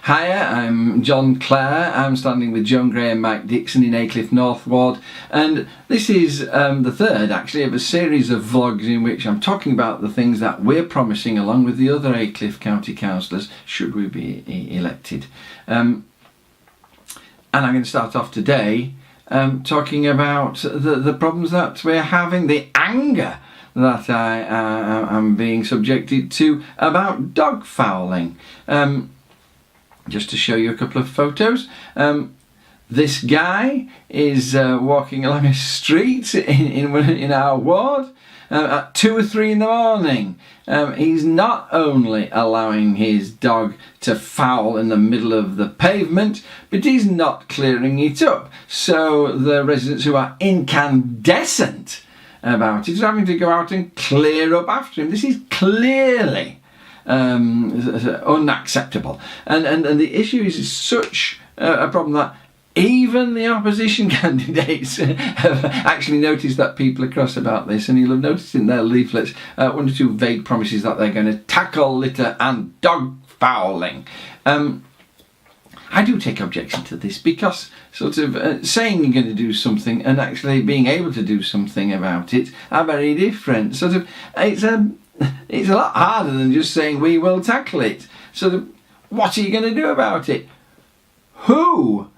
Hiya, I'm John Clare. I'm standing with Joan Gray and Mike Dixon in Aycliffe North Ward, and this is the third actually of a series of vlogs in which I'm talking about the things that we're promising along with the other Aycliffe County Councillors should we be elected. And I'm going to start off today talking about the problems that we're having, the anger that I am being subjected to about dog fouling. Just to show you a couple of photos. This guy is walking along a street in our ward at 2 or 3 in the morning. He's not only allowing his dog to foul in the middle of the pavement, but he's not clearing it up. So the residents who are incandescent about it are having to go out and clear up after him. This is clearly unacceptable, and the issue is such a problem that even the opposition candidates have actually noticed that people are cross about this, and you'll have noticed in their leaflets 1 or 2 vague promises that they're going to tackle litter and dog fouling. I do take objection to this because sort of saying you're going to do something and actually being able to do something about it are very different. Sort of it's a lot harder than just saying we will tackle it. So what are you going to do about it? Who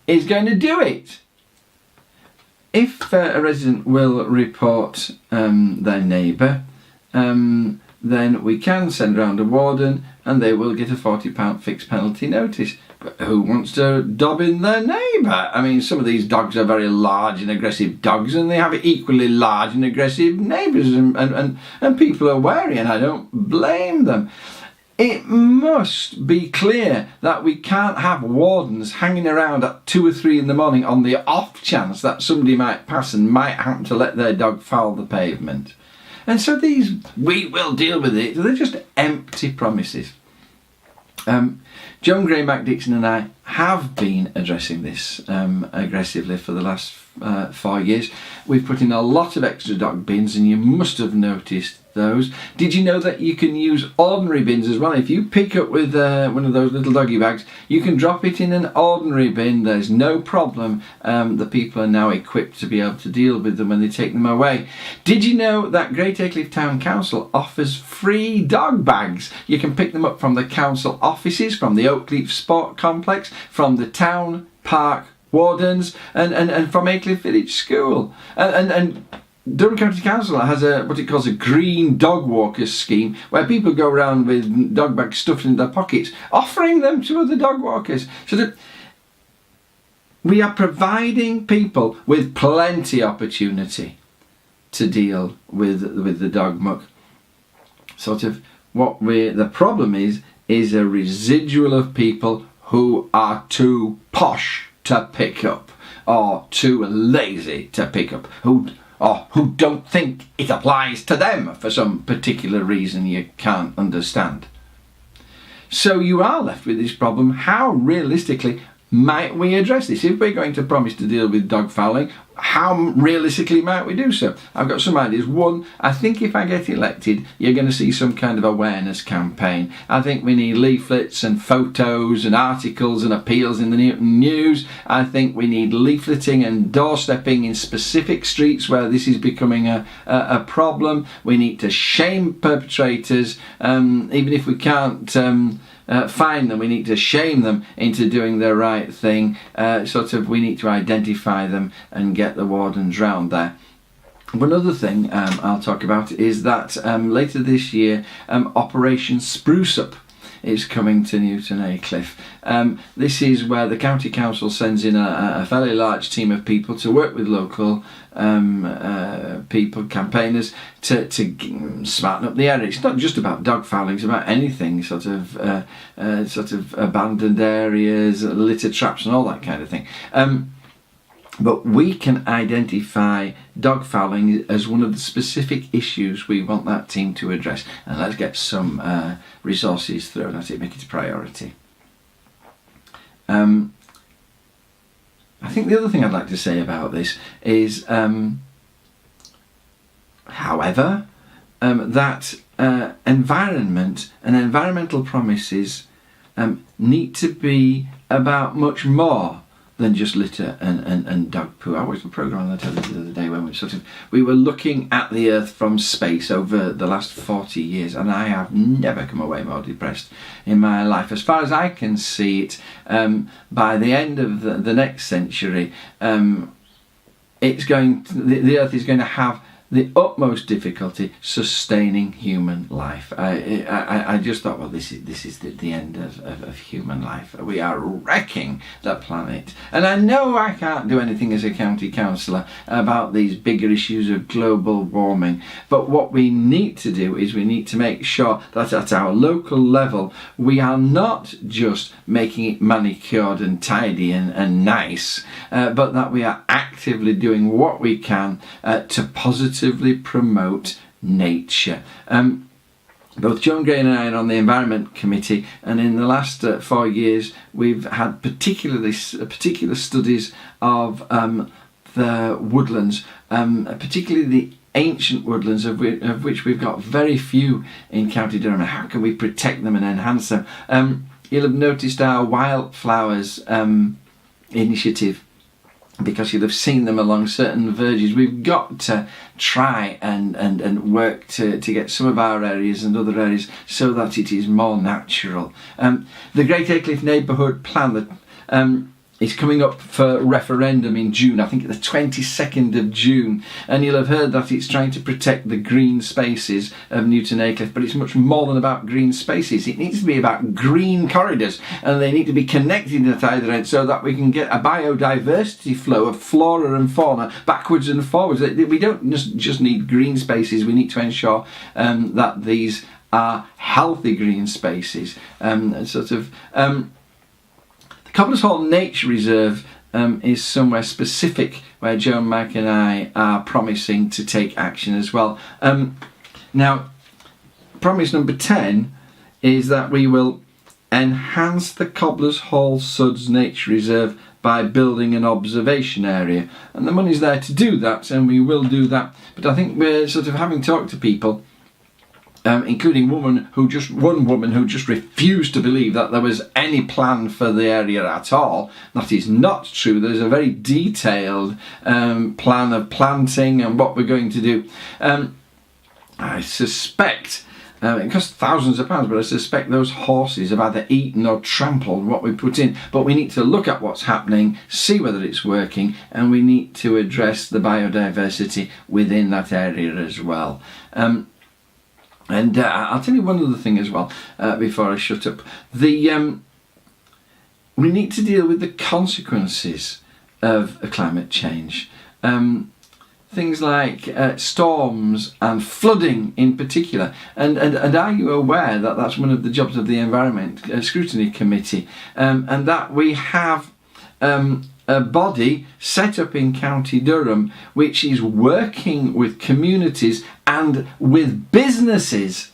is going to do it? If a resident will report their neighbour, then we can send round a warden and they will get a £40 fixed penalty notice. But who wants to dob in their neighbour? I mean, some of these dogs are very large and aggressive dogs, and they have equally large and aggressive neighbours, and people are wary, and I don't blame them. It must be clear that we can't have wardens hanging around at 2 or 3 in the morning on the off chance that somebody might pass and might happen to let their dog foul the pavement. And so these, we will deal with it, they're just empty promises. Joan Gray, Mac Dixon and I have been addressing this aggressively for the last 4 years. We've put in a lot of extra dog bins, and you must have noticed those. Did you know that you can use ordinary bins as well? If you pick up with one of those little doggy bags, you can drop it in an ordinary bin. There's no problem. The people are now equipped to be able to deal with them when they take them away. Did you know that Great Aycliffe Town Council offers free dog bags? You can pick them up from the council offices, from the Oakleaf Sport Complex, from the town park wardens, and from Aycliffe Village School. And Durham County Council has what it calls a green dog walkers scheme, where people go around with dog bags stuffed in their pockets, offering them to other dog walkers. So that we are providing people with plenty opportunity to deal with the dog muck. Sort of the problem is a residual of people who are too posh to pick up, or too lazy to pick up, who don't think it applies to them for some particular reason you can't understand. So you are left with this problem. How realistically might we address this? If we're going to promise to deal with dog fouling, how realistically might we do so? I've got some ideas. One, I think if I get elected, you're going to see some kind of awareness campaign. I think we need leaflets and photos and articles and appeals in the news. I think we need leafleting and doorstepping in specific streets where this is becoming a problem. We need to shame perpetrators, even if we can't find them, we need to shame them into doing the right thing. We need to identify them and get the wardens round there. One other thing I'll talk about is that later this year, Operation Spruce Up is coming to Newton Aycliffe. This is where the County Council sends in a fairly large team of people to work with local people, campaigners, to smarten up the area. It's not just about dog fouling, it's about anything, sort of abandoned areas, litter traps and all that kind of thing. But we can identify dog fouling as one of the specific issues we want that team to address, and let's get some resources thrown at it, make it a priority. I think the other thing I'd like to say about this is, however, that environment and environmental promises need to be about much more than just litter and dog poo. I watched a programme on the television the other day when we were looking at the Earth from space over the last 40 years, and I have never come away more depressed in my life. As far as I can see it, by the end of the next century, the Earth is going to have the utmost difficulty sustaining human life. I just thought, well, this is the end of human life. We are wrecking the planet. And I know I can't do anything as a county councillor about these bigger issues of global warming, but what we need to do is we need to make sure that at our local level we are not just making it manicured and tidy and nice, but that we are actively doing what we can to positively promote nature. Both Joan Gray and I are on the Environment Committee, and in the last 4 years we've had particular studies of the woodlands, particularly the ancient woodlands of which we've got very few in County Durham. How can we protect them and enhance them? You'll have noticed our wildflowers initiative, because you'll have seen them along certain verges. We've got to try and work to get some of our areas and other areas so that it is more natural. The Great Aycliffe Neighbourhood Plan that is coming up for referendum in June, I think the 22nd of June, and you'll have heard that it's trying to protect the green spaces of Newton Aycliffe, but it's much more than about green spaces. It needs to be about green corridors, and they need to be connected at either end so that we can get a biodiversity flow of flora and fauna backwards and forwards. We don't just need green spaces, we need to ensure that these are healthy green spaces. Cobblers Hall Nature Reserve is somewhere specific where Joan, Mike and I are promising to take action as well. Now, promise number 10 is that we will enhance the Cobblers Hall Suds Nature Reserve by building an observation area. And the money's there to do that, and we will do that. But I think we're having talked to people, including one woman who just refused to believe that there was any plan for the area at all. That is not true. There's a very detailed plan of planting and what we're going to do. I suspect, it costs thousands of pounds, but I suspect those horses have either eaten or trampled what we put in. But we need to look at what's happening, see whether it's working, and we need to address the biodiversity within that area as well. And I'll tell you one other thing as well before I shut up. We need to deal with the consequences of climate change. Things like storms and flooding in particular. And are you aware that that's one of the jobs of the Environment Scrutiny Committee, and that we have a body set up in County Durham which is working with communities and with businesses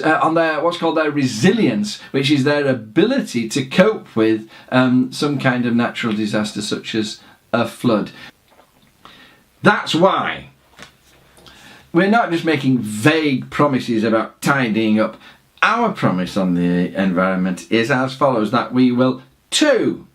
on their what's called their resilience, which is their ability to cope with some kind of natural disaster such as a flood. That's why we're not just making vague promises about tidying up. Our promise on the environment is as follows: that we will 2.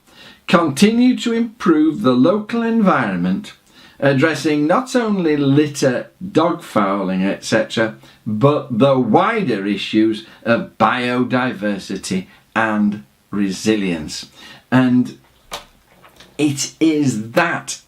Continue to improve the local environment, addressing not only litter, dog fouling, etc., but the wider issues of biodiversity and resilience. And it is that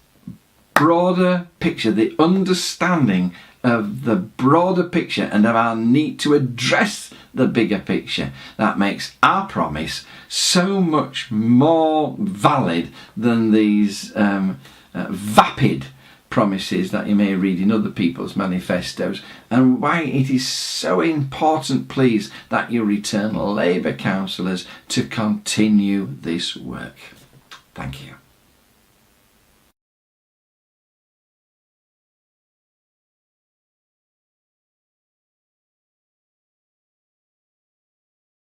broader picture, the understanding of the broader picture and of our need to address the bigger picture, that makes our promise so much more valid than these vapid promises that you may read in other people's manifestos, and why it is so important, please, that you return Labour councillors to continue this work. Thank you.